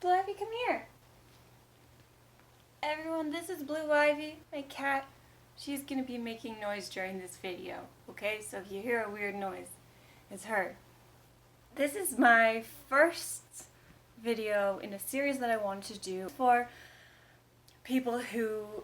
Blue Ivy, come here. Everyone, this is Blue Ivy, my cat. She's gonna be making noise during this video, okay? So if you hear a weird noise, it's her. This is my first video in a series that I wanted to do for people who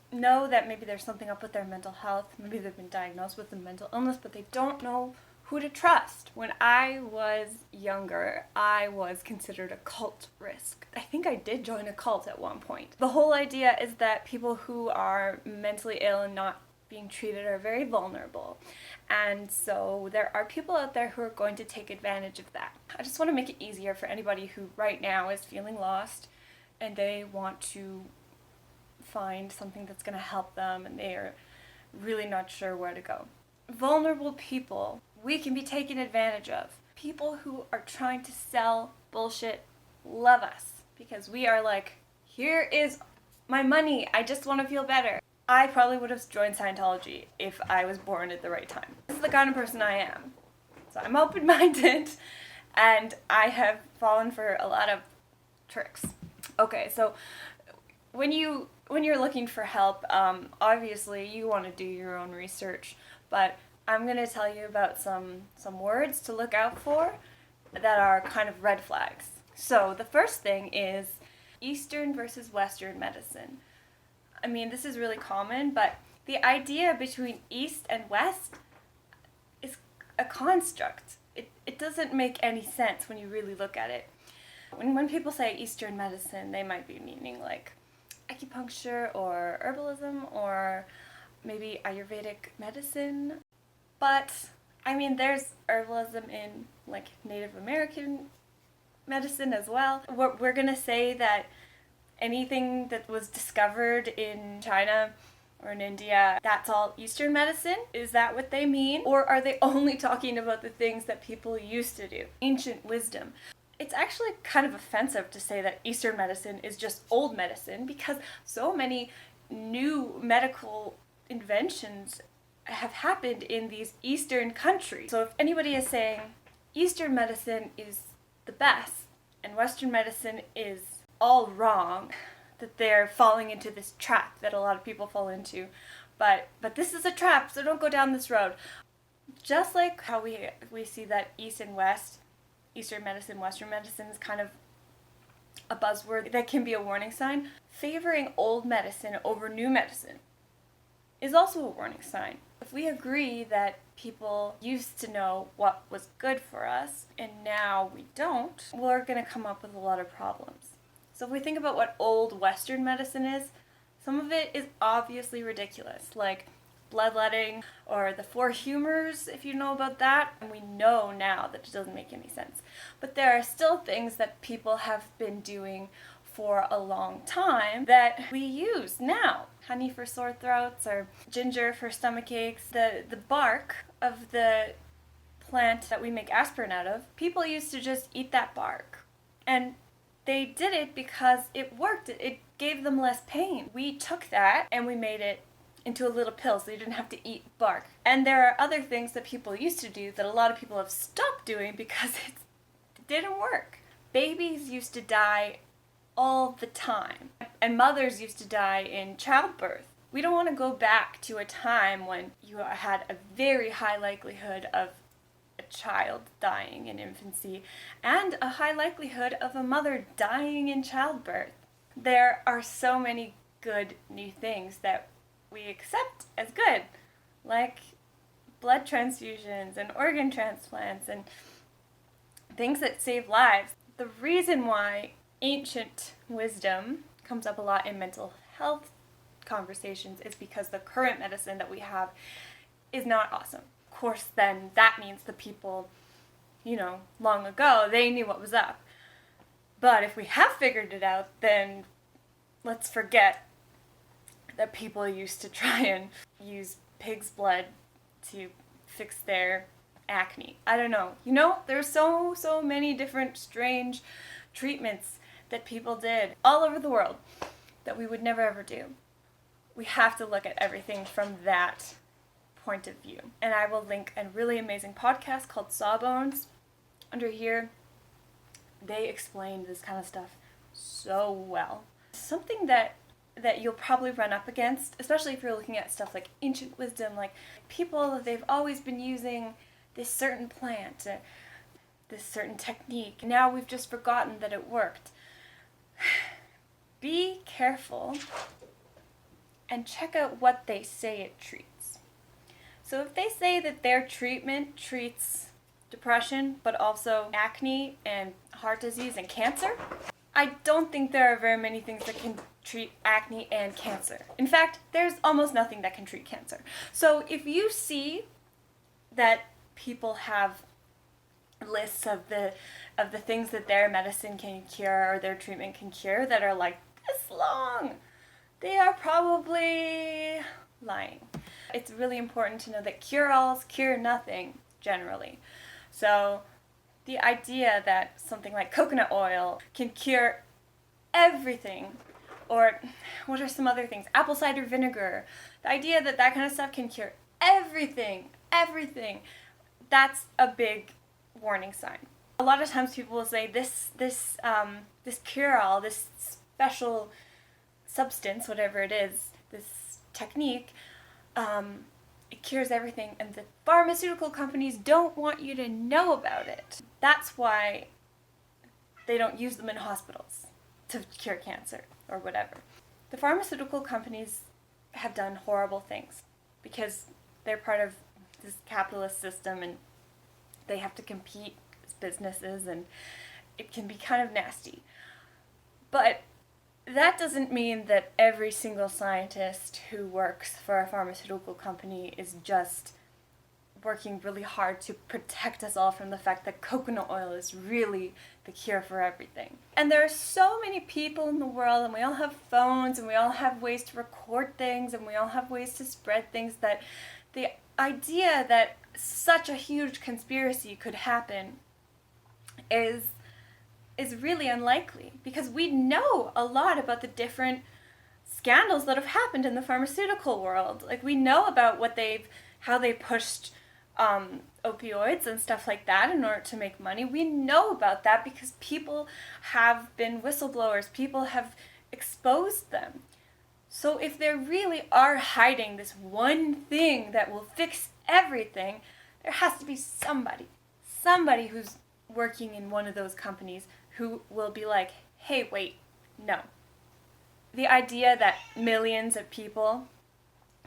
know that maybe there's something up with their mental health, maybe they've been diagnosed with a mental illness, but they don't know who to trust. When I was younger, I was considered a cult risk. I think I did join a cult at one point. The whole idea is that people who are mentally ill and not being treated are very vulnerable. And so there are people out there who are going to take advantage of that. I just want to make it easier for anybody who right now is feeling lost and they want to find something that's going to help them and they're really not sure where to go. Vulnerable people, we can be taken advantage of. People who are trying to sell bullshit love us because we are like, here is my money, I just want to feel better. I probably would have joined Scientology if I was born at the right time. This is the kind of person I am. So I'm open-minded and I have fallen for a lot of tricks. Okay, so when you're looking for help, obviously you want to do your own research, but I'm going to tell you about some words to look out for that are kind of red flags. So the first thing is Eastern versus Western medicine. I mean, this is really common, but the idea between East and West is a construct. It doesn't make any sense when you really look at it. When people say Eastern medicine, they might be meaning like acupuncture or herbalism or maybe Ayurvedic medicine. But, I mean, there's herbalism in like Native American medicine as well. We're gonna say that anything that was discovered in China or in India, that's all Eastern medicine? Is that what they mean? Or are they only talking about the things that people used to do? Ancient wisdom. It's actually kind of offensive to say that Eastern medicine is just old medicine because so many new medical inventions have happened in these Eastern countries. So if anybody is saying Eastern medicine is the best and Western medicine is all wrong, that they're falling into this trap that a lot of people fall into. But this is a trap, so don't go down this road. Just like how we see that East and West, Eastern medicine, Western medicine is kind of a buzzword that can be a warning sign. Favoring old medicine over new medicine is also a warning sign. If we agree that people used to know what was good for us and now we don't, we're going to come up with a lot of problems. So if we think about what old Western medicine is, some of it is obviously ridiculous, like bloodletting or the four humors, if you know about that. And we know now that it doesn't make any sense. But there are still things that people have been doing for a long time that we use now. Honey for sore throats or ginger for stomach aches. The bark of the plant that we make aspirin out of, people used to just eat that bark. And they did it because it worked. It gave them less pain. We took that and we made it into a little pill so you didn't have to eat bark. And there are other things that people used to do that a lot of people have stopped doing because it didn't work. Babies used to die all the time. And mothers used to die in childbirth. We don't want to go back to a time when you had a very high likelihood of a child dying in infancy and a high likelihood of a mother dying in childbirth. There are so many good new things that we accept as good, like blood transfusions and organ transplants and things that save lives. The reason why ancient wisdom comes up a lot in mental health conversations is because the current medicine that we have is not awesome. Of course, then that means the people, long ago, they knew what was up. But if we have figured it out, then let's forget that people used to try and use pig's blood to fix their acne. I don't know. There's so many different strange treatments that people did all over the world that we would never ever do. We have to look at everything from that point of view. And I will link a really amazing podcast called Sawbones under here. They explain this kind of stuff so well. Something that you'll probably run up against, especially if you're looking at stuff like ancient wisdom, like people, they've always been using this certain plant, this certain technique. Now we've just forgotten that it worked. Be careful and check out what they say it treats. So if they say that their treatment treats depression, but also acne and heart disease and cancer, I don't think there are very many things that can treat acne and cancer. In fact, there's almost nothing that can treat cancer. So if you see that people have lists of the things that their medicine can cure or their treatment can cure that are like this long, they are probably lying. It's really important to know that cure-alls cure nothing, generally. So the idea that something like coconut oil can cure everything, or what are some other things? Apple cider vinegar. The idea that that kind of stuff can cure everything, that's a big warning sign. A lot of times people will say this cure-all, this special substance, whatever it is, this technique, it cures everything, and the pharmaceutical companies don't want you to know about it. That's why they don't use them in hospitals to cure cancer or whatever. The pharmaceutical companies have done horrible things because they're part of this capitalist system and they have to compete as businesses, and it can be kind of nasty. But that doesn't mean that every single scientist who works for a pharmaceutical company is just working really hard to protect us all from the fact that coconut oil is really the cure for everything. And there are so many people in the world, and we all have phones, and we all have ways to record things, and we all have ways to spread things, that the idea that such a huge conspiracy could happen is really unlikely, because we know a lot about the different scandals that have happened in the pharmaceutical world. Like, we know about how they pushed opioids and stuff like that in order to make money. We know about that because people have been whistleblowers. People have exposed them. So if they really are hiding this one thing that will fix everything, there has to be somebody who's working in one of those companies who will be like, hey, wait, no. The idea that millions of people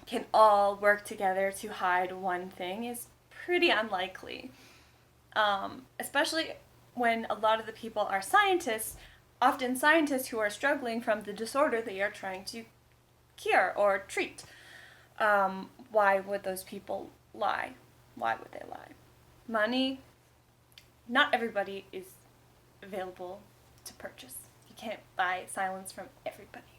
can all work together to hide one thing is pretty unlikely. Especially when a lot of the people are scientists, often scientists who are struggling from the disorder they are trying to cure or treat. Why would those people lie? Why would they lie? Money. Not everybody is available to purchase. You can't buy silence from everybody.